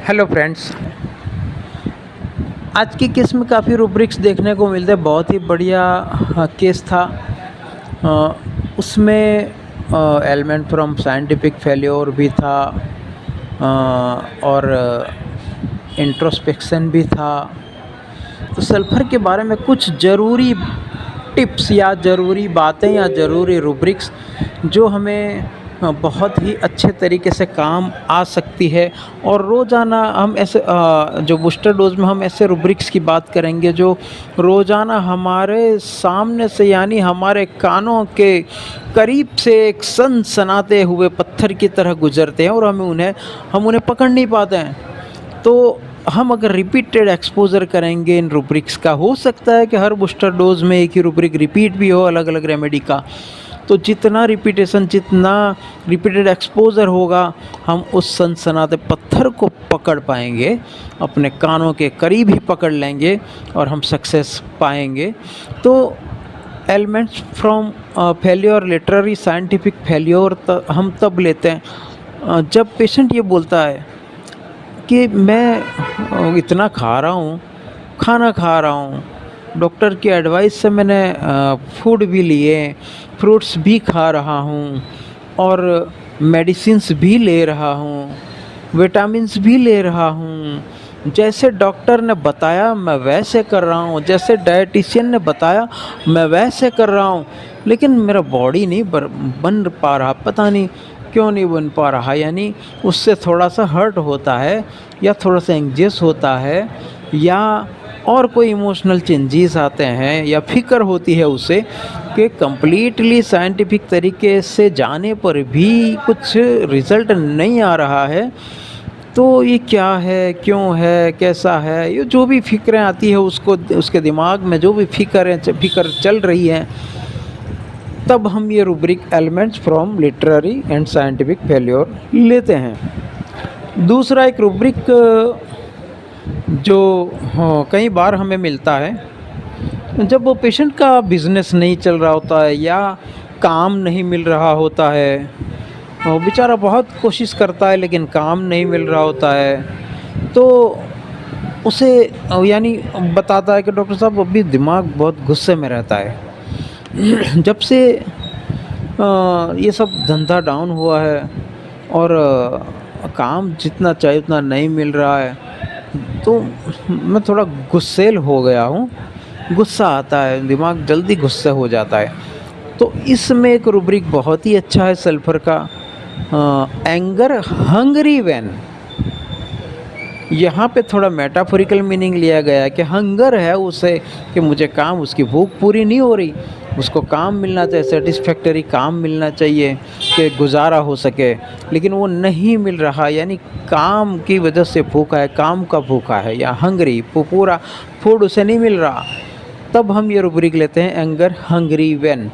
Hello friends. आज की case में काफ़ी रूब्रिक्स देखने को मिलते हैं। बहुत ही बढ़िया केस था। उसमें एलिमेंट फ्रॉम साइंटिफिक फेल्योर भी था और इंट्रोस्पेक्शन भी था। तो सल्फर के बारे में कुछ ज़रूरी टिप्स या ज़रूरी बातें या ज़रूरी रूब्रिक्स जो हमें बहुत ही अच्छे तरीके से काम आ सकती है। और रोज़ाना हम ऐसे जो बूस्टर डोज़ में हम ऐसे रूब्रिक्स की बात करेंगे जो रोज़ाना हमारे सामने से यानी हमारे कानों के करीब से एक सनसनाते हुए पत्थर की तरह गुजरते हैं और हम उन्हें पकड़ नहीं पाते हैं। तो हम अगर रिपीटेड एक्सपोज़र करेंगे इन रूब्रिक्स का, हो सकता है कि हर बूस्टर डोज़ में एक ही रूब्रिक रिपीट भी हो अलग अलग रेमेडी का। तो जितना रिपीटेड एक्सपोज़र होगा, हम उस सनसनाते पत्थर को पकड़ पाएंगे, अपने कानों के करीब ही पकड़ लेंगे और हम सक्सेस पाएंगे। तो elements from failure, literary scientific failure हम तब लेते हैं जब पेशेंट ये बोलता है कि मैं इतना खा रहा हूँ, खाना खा रहा हूँ, डॉक्टर की एडवाइस से मैंने फूड भी लिए, फ्रूट्स भी खा रहा हूँ और मेडिसिन्स भी ले रहा हूँ, विटामिन्स भी ले रहा हूँ, जैसे डॉक्टर ने बताया मैं वैसे कर रहा हूँ, जैसे डायटिशियन ने बताया मैं वैसे कर रहा हूँ, लेकिन मेरा बॉडी नहीं बन पा रहा। पता नहीं क्यों नहीं बन पा रहा। यानी उससे थोड़ा सा हर्ट होता है या थोड़ा सा एंग्जियस होता है या और कोई इमोशनल चेंजेस आते हैं या फिक्र होती है उसे कि कंप्लीटली साइंटिफिक तरीके से जाने पर भी कुछ रिज़ल्ट नहीं आ रहा है। तो ये क्या है, क्यों है, कैसा है, ये जो भी फ़िक्रें आती है उसके दिमाग में जो भी फ़िक्र चल रही है, तब हम ये rubric elements from literary and scientific failure लेते हैं। दूसरा एक रूब्रिक जो कई बार हमें मिलता है जब वो पेशेंट का बिज़नेस नहीं चल रहा होता है या काम नहीं मिल रहा होता है। वो बेचारा बहुत कोशिश करता है लेकिन काम नहीं मिल रहा होता है, तो उसे यानी बताता है कि डॉक्टर साहब अभी दिमाग बहुत गुस्से में रहता है। जब से ये सब धंधा डाउन हुआ है और काम जितना चाहिए उतना नहीं मिल रहा है, तो मैं थोड़ा गुस्सैल हो गया हूँ। गुस्सा आता है, दिमाग जल्दी गुस्से हो जाता है। तो इसमें एक रूब्रिक बहुत ही अच्छा है सल्फर का, एंगर हंगरी वैन। यहाँ पे थोड़ा मेटाफोरिकल मीनिंग लिया गया है कि हंगर है उसे कि मुझे काम, उसकी भूख पूरी नहीं हो रही, उसको काम मिलना चाहिए, सेटिस्फैक्टरी काम मिलना चाहिए कि गुजारा हो सके, लेकिन वो नहीं मिल रहा। यानी काम की वजह से भूखा है, काम का भूखा है या हंगरी, पूरा फूड उसे नहीं मिल रहा। तब हम ये रूब्रिक लेते हैं एंगर हंगरी व्हेन।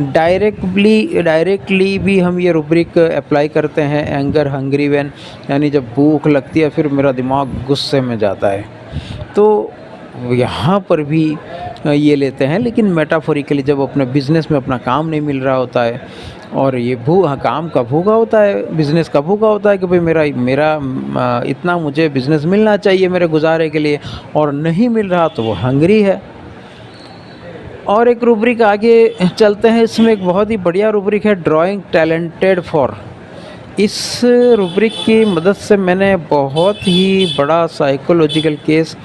डायरेक्टली भी हम ये रूब्रिक अप्लाई करते हैं एंगर हंगरी व्हेन, यानी जब भूख लगती है फिर मेरा दिमाग गुस्से में जाता है, तो यहाँ पर भी ये लेते हैं। लेकिन मेटाफोरिकली जब अपने बिज़नेस में अपना काम नहीं मिल रहा होता है और ये काम का भूखा होता है, बिज़नेस का भूखा होता है कि भाई मेरा इतना मुझे बिज़नेस मिलना चाहिए मेरे गुजारे के लिए और नहीं मिल रहा, तो वो हंगरी है। और एक रूब्रिक आगे चलते हैं, इसमें एक बहुत ही बढ़िया रूब्रिक है ड्राइंग टैलेंटेड फॉर। इस रूब्रिक की मदद से मैंने बहुत ही बड़ा साइकोलॉजिकल केस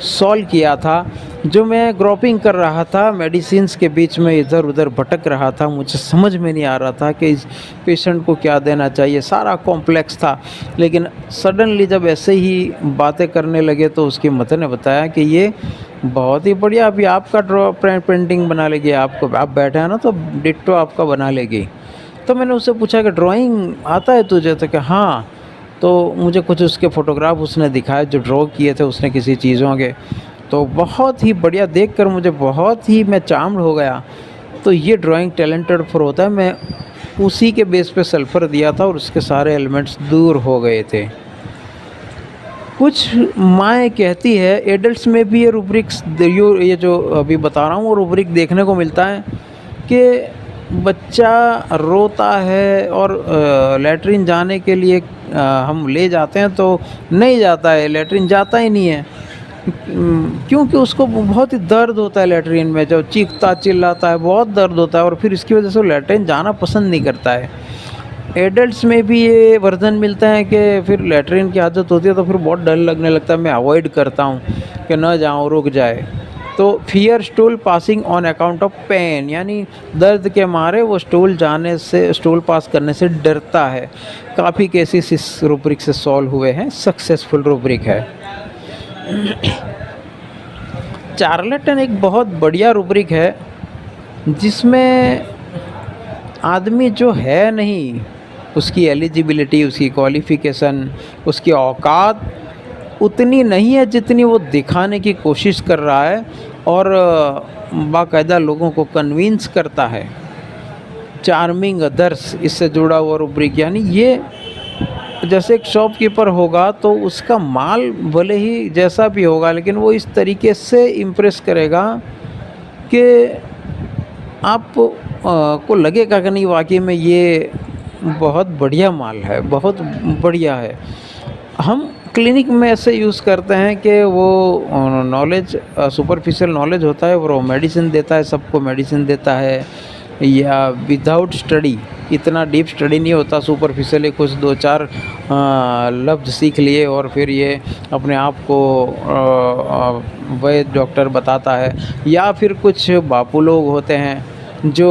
सॉल्व किया था। जो मैं ग्रोपिंग कर रहा था, मेडिसिन्स के बीच में इधर उधर भटक रहा था, मुझे समझ में नहीं आ रहा था कि इस पेशेंट को क्या देना चाहिए, सारा कॉम्प्लेक्स था। लेकिन सडनली जब ऐसे ही बातें करने लगे तो उसकी मदर ने बताया कि ये बहुत ही बढ़िया, अभी आपका पेंटिंग बना लेगी, आप बैठे हैं ना तो डिट्टो आपका बना लेगी। तो मैंने उससे पूछा कि ड्राइंग आता है तुझे, तो कि हाँ। तो मुझे कुछ उसके फ़ोटोग्राफ उसने दिखाए जो ड्रॉ किए थे उसने किसी चीज़ों के, तो बहुत ही बढ़िया देखकर मुझे बहुत ही मैं चार्म्ड हो गया। तो ये ड्राइंग टैलेंटेड फॉर होता है। मैं उसी के बेस पे सल्फ़र दिया था और उसके सारे एलिमेंट्स दूर हो गए थे। कुछ माएँ कहती है एडल्ट्स में भी ये रूब्रिक्स ये जो अभी बता रहा हूँ वो रूब्रिक देखने को मिलता है कि बच्चा रोता है और लैट्रिन जाने के लिए हम ले जाते हैं तो नहीं जाता है, लैट्रिन जाता ही नहीं है। क्योंकि उसको बहुत ही दर्द होता है लैट्रिन में, जब चीखता चिल्लाता है बहुत दर्द होता है और फिर इसकी वजह से वो लैट्रिन जाना पसंद नहीं करता है। एडल्ट्स में भी ये वर्जन मिलता है कि फिर लैट्रिन की आदत होती है तो फिर बहुत डर लगने लगता है, मैं अवॉइड करता हूँ कि न जाऊँ, रुक जाए। तो fear stool passing on account of pain, यानी दर्द के मारे वो स्टूल जाने से, स्टूल पास करने से डरता है। काफ़ी केसेस इस रूब्रिक से सॉल्व हुए हैं, सक्सेसफुल रूब्रिक है। चार्लेटन एक बहुत बढ़िया रूब्रिक है जिसमें आदमी जो है नहीं, उसकी एलिजिबिलिटी, उसकी क्वालिफ़िकेशन, उसकी औकात उतनी नहीं है जितनी वो दिखाने की कोशिश कर रहा है और बाकायदा लोगों को कन्विंस करता है। चार्मिंग अदर्स इससे जुड़ा हुआ रूब्रिक, यानी ये जैसे एक शॉपकीपर होगा तो उसका माल भले ही जैसा भी होगा लेकिन वो इस तरीके से इम्प्रेस करेगा कि आप को लगेगा कि नहीं वाकई में ये बहुत बढ़िया माल है, बहुत बढ़िया है। हम क्लिनिक में ऐसे यूज़ करते हैं कि वो नॉलेज, सुपरफिशियल नॉलेज होता है, वो मेडिसिन देता है, सबको मेडिसिन देता है, या विदाउट स्टडी, इतना डीप स्टडी नहीं होता, सुपरफिशियली कुछ 2-4 लफ्ज़ सीख लिए और फिर ये अपने आप को वैद्य डॉक्टर बताता है। या फिर कुछ बापू लोग होते हैं जो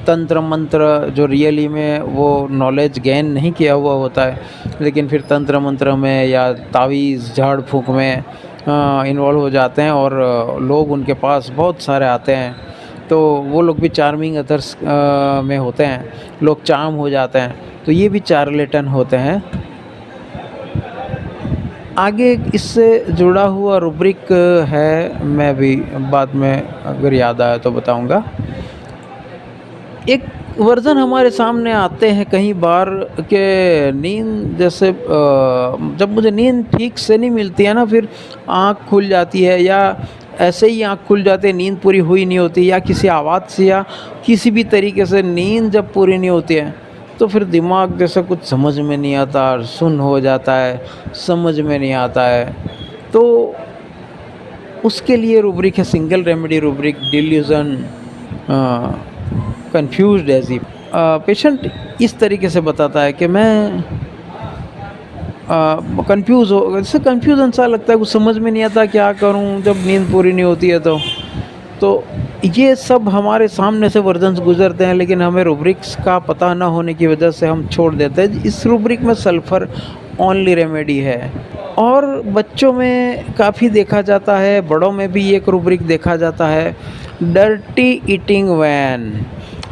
तंत्र मंत्र, जो रियली में वो नॉलेज गेन नहीं किया हुआ होता है लेकिन फिर तंत्र मंत्र में या तावीज़ झाड़ फूँक में इन्वॉल्व हो जाते हैं और लोग उनके पास बहुत सारे आते हैं, तो वो लोग भी चार्मिंग अदर्स में होते हैं, लोग चार्म हो जाते हैं, तो ये भी चार्लेटन होते हैं। आगे इससे जुड़ा हुआ रूब्रिक है, मैं भी बाद में अगर याद आया तो बताऊंगा। एक वर्ज़न हमारे सामने आते हैं कई बार कि नींद जैसे जब मुझे नींद ठीक से नहीं मिलती है ना, फिर आँख खुल जाती है या ऐसे ही आँख खुल जाती है, नींद पूरी हुई नहीं होती, या किसी आवाज़ से या किसी भी तरीके से नींद जब पूरी नहीं होती है तो फिर दिमाग जैसे कुछ समझ में नहीं आता, सुन्न हो जाता है, समझ में नहीं आता है। तो उसके लिए रूब्रिक है single remedy rubric, delusion confused as if. Patient इस तरीके से बताता है कि मैं कंफ्यूज हो, जैसे कन्फ्यूज़न सा लगता है, कुछ समझ में नहीं आता क्या करूं जब नींद पूरी नहीं होती है। तो ये सब हमारे सामने से वर्जन्स गुजरते हैं लेकिन हमें रूब्रिक्स का पता ना होने की वजह से हम छोड़ देते हैं। इस रूब्रिक में सल्फ़र ओनली रेमेडी है और बच्चों में काफ़ी देखा जाता है, बड़ों में भी एक रूब्रिक देखा जाता है, डर्टी ईटिंग वैन।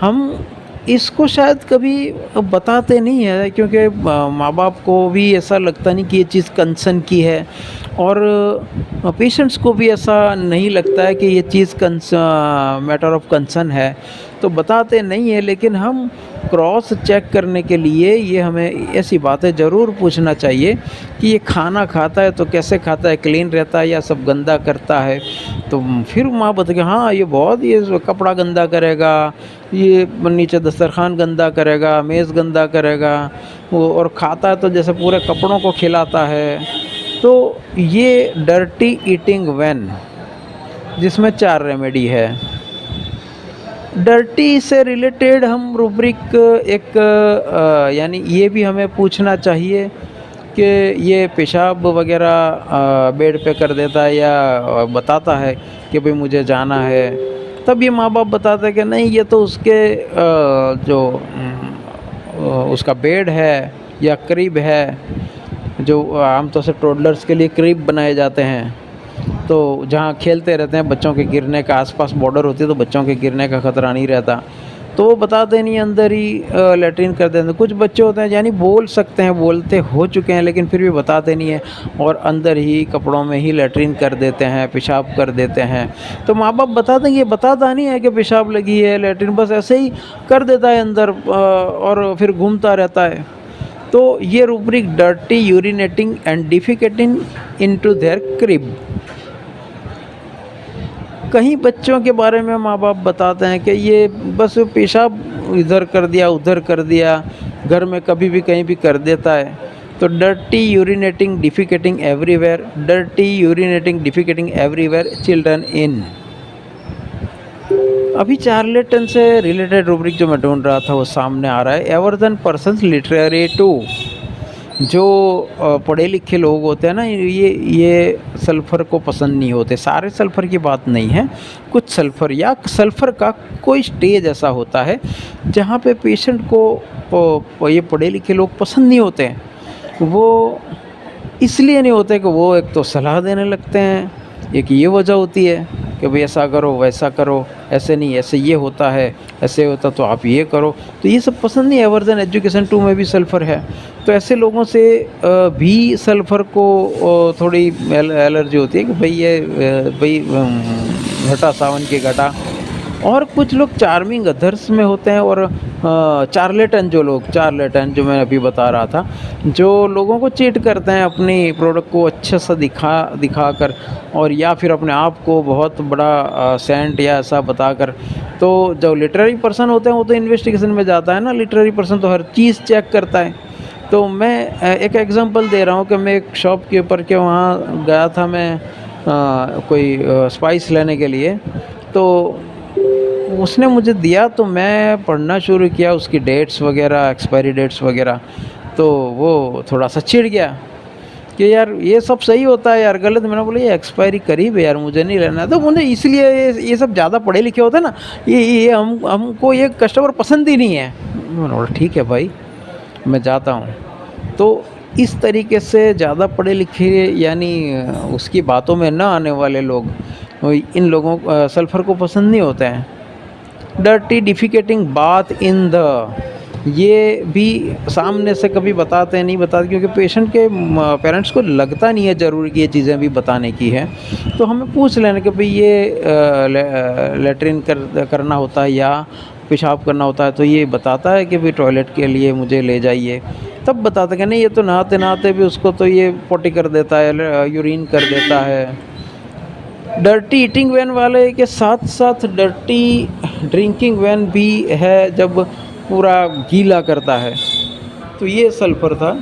हम इसको शायद कभी बताते नहीं हैं क्योंकि माँ बाप को भी ऐसा लगता नहीं कि ये चीज़ कंसर्न की है और पेशेंट्स को भी ऐसा नहीं लगता है कि ये चीज़ मैटर ऑफ कंसर्न है, तो बताते नहीं है। लेकिन हम क्रॉस चेक करने के लिए ये हमें ऐसी बातें ज़रूर पूछना चाहिए कि ये खाना खाता है तो कैसे खाता है, क्लीन रहता है या सब गंदा करता है। तो फिर माँ बताएगी हाँ ये बहुत, ये कपड़ा गंदा करेगा, ये नीचे दस्तरखान गंदा करेगा, मेज़ गंदा करेगा, वो और खाता है तो जैसे पूरे कपड़ों को खिलाता है। तो ये डर्टी ईटिंग वैन जिसमें 4 रेमेडी है। डर्टी से रिलेटेड हम रूब्रिक एक यानी ये भी हमें पूछना चाहिए कि ये पेशाब वगैरह बेड पे कर देता है या बताता है कि भाई मुझे जाना है, तब ये माँ बाप बताते हैं कि नहीं ये तो उसके जो उसका बेड है या क्रिब है, जो आमतौर से टोडलर्स के लिए क्रिब बनाए जाते हैं, तो जहाँ खेलते रहते हैं, बच्चों के गिरने का आसपास बॉर्डर होती है तो बच्चों के गिरने का ख़तरा नहीं रहता, तो वो बताते नहीं, अंदर ही लैट्रिन कर देते हैं। कुछ बच्चे होते हैं यानी बोल सकते हैं, बोलते हो चुके हैं लेकिन फिर भी बताते नहीं हैं और अंदर ही कपड़ों में ही लैट्रिन कर देते हैं, पेशाब कर देते हैं। तो माँ बाप बता देंगे, बताता नहीं है कि पेशाब लगी है, लैट्रिन बस ऐसे ही कर देता है अंदर और फिर घूमता रहता है। तो ये rubric dirty urinating and defecating into their crib. कहीं बच्चों के बारे में माँ-बाप बताते हैं कि ये बस पेशाब इधर कर दिया, उधर कर दिया, घर में कभी भी कहीं भी कर देता है। तो dirty urinating, defecating everywhere, dirty urinating, defecating everywhere, children in. अभी चार्लेटन से रिलेटेड रूब्रिक जो मैं ढूँढ रहा था वो सामने आ रहा है। Ever then persons literary too. जो पढ़े लिखे लोग होते हैं ना, ये सल्फ़र को पसंद नहीं होते। सारे सल्फ़र की बात नहीं है, कुछ सल्फ़र या सल्फ़र का कोई स्टेज ऐसा होता है जहाँ पे पेशेंट को ये पढ़े लिखे लोग पसंद नहीं होते हैं। वो इसलिए नहीं होते कि वो एक तो सलाह देने लगते हैं, एक ये वजह होती है कि भाई ऐसा करो, वैसा करो, ऐसे नहीं, ऐसे ये होता है, ऐसे होता तो आप ये करो। तो ये सब पसंद नहीं है। एवर्जन एजुकेशन 2 में भी सल्फ़र है। तो ऐसे लोगों से भी सल्फ़र को थोड़ी एलर्जी होती है कि भाई ये भाई घटा सावन की घटा। और कुछ लोग चार्मिंग अदर्स में होते हैं। और चार्लेटन जो मैं अभी बता रहा था, जो लोगों को चीट करते हैं अपनी प्रोडक्ट को अच्छे सा दिखाकर, और या फिर अपने आप को बहुत बड़ा सेंट या ऐसा बताकर। तो जो लिटरेरी पर्सन होते हैं वो तो इन्वेस्टिगेशन में जाता है ना, लिटरेरी पर्सन तो हर चीज़ चेक करता है। तो मैं एक एग्जांपल दे रहा हूँ कि मैं एक शॉपकीपर के वहाँ गया था, मैं कोई स्पाइस लेने के लिए। तो उसने मुझे दिया, तो मैं पढ़ना शुरू किया उसकी डेट्स वगैरह, एक्सपायरी डेट्स वगैरह। तो वो थोड़ा सा चिढ़ गया कि यार ये सब सही होता है यार, गलत। मैंने बोला ये एक्सपायरी करीब है यार, मुझे नहीं लेना है। तो मुझे इसलिए ये सब ज़्यादा पढ़े लिखे होते हैं ना, ये हमको ये कस्टमर पसंद ही नहीं है। मैंने बोला ठीक है भाई, मैं जाता हूँ। तो इस तरीके से ज़्यादा पढ़े लिखे यानी उसकी बातों में ना आने वाले लोग, इन लोगों सल्फ़र को पसंद नहीं होते हैं। डर्टी डिफिकेटिंग बाथ इन द, ये भी सामने से कभी नहीं बताते, क्योंकि पेशेंट के पेरेंट्स को लगता नहीं है ज़रूरी कि ये चीज़ें भी बताने की है। तो हमें पूछ लेना कि भाई ये लेट्रिन करना होता है या पेशाब करना होता है, तो ये बताता है कि भाई टॉयलेट के लिए मुझे ले जाइए। तब बताता है कि नहीं, ये तो नहाते नहाते भी उसको तो ये पोटी कर देता है, यूरिन कर देता है। डर्टी ईटिंग वैन वाले के साथ साथ डर्टी ड्रिंकिंग वैन भी है, जब पूरा गीला करता है। तो ये सल्फ़र था।